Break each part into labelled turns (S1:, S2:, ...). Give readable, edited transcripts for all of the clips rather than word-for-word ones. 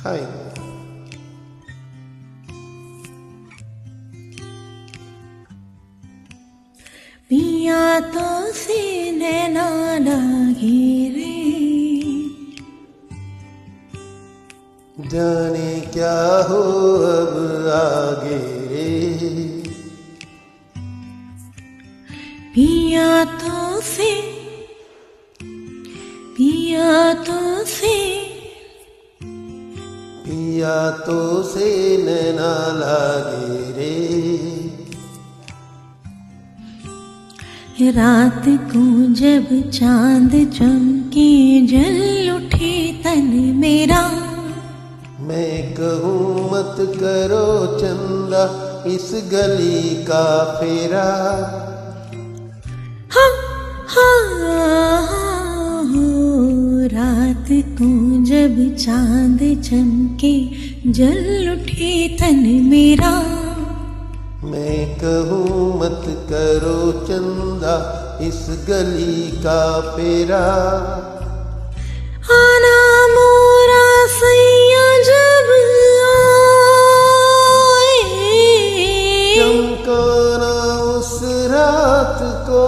S1: खाएंगे।
S2: पिया तो से नैना लागे रे,
S1: जाने क्या हो अब आगे रे।
S2: पिया तो से पिया तो से
S1: पिया तो से नैना लागे रे।
S2: रात को जब चांद चमके जल उठे तन मेरा,
S1: मैं कहूँ मत करो चंदा इस गली का फेरा।
S2: हाँ हाँ हो, रात को जब चांद चमके जल उठे तन मेरा,
S1: मैं कहूँ मत करो चंदा इस गली का फेरा।
S2: आना मोरा सैया जब आए,
S1: चमकाना उस रात को,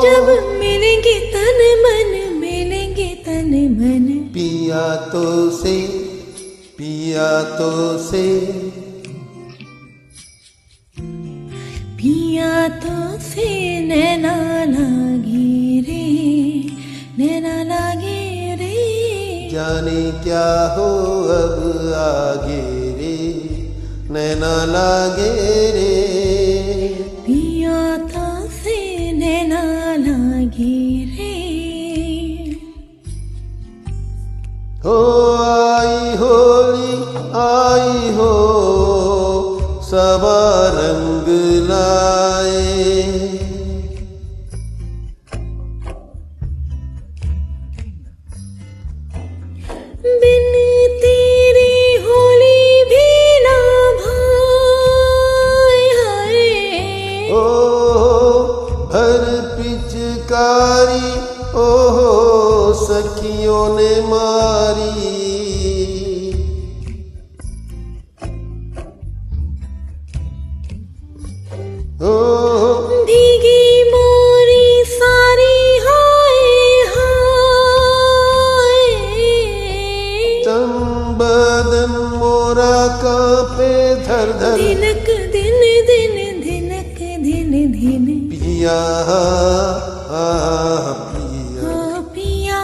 S2: जब मिलेंगे तन मन, मिलेंगे तन मन।
S1: पिया तो से पिया तो से
S2: पिया तो से नैना लागे रे, नैना लागे रे।
S1: जाने क्या हो अब आगे रे, नैना लागे रे।
S2: पिया तो से नैना लागे रे।
S1: हो आई होली आई हो सबा रंग लाए।
S2: बिन तेरी होली भी ना भाए हाय।
S1: ओ भर पिचकारी ओहो सखियों ने मारी। ओ
S2: भीगी मोरी सारी हाय हाय।
S1: तन बदन मोरा कांपे धर धर।
S2: दिनक दिन दिन दिनक दिन दिन।
S1: पिया पिया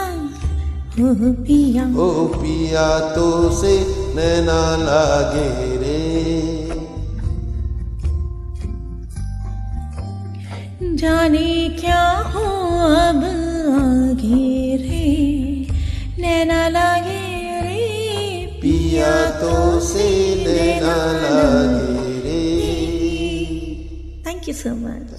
S2: ओ पिया
S1: ओ पिया तो से नैना लागे रे।
S2: जाने क्या हो अब आगे रे, नैना लागे रे।
S1: पिया तो से नैना लागे रे।
S2: Thank you so much.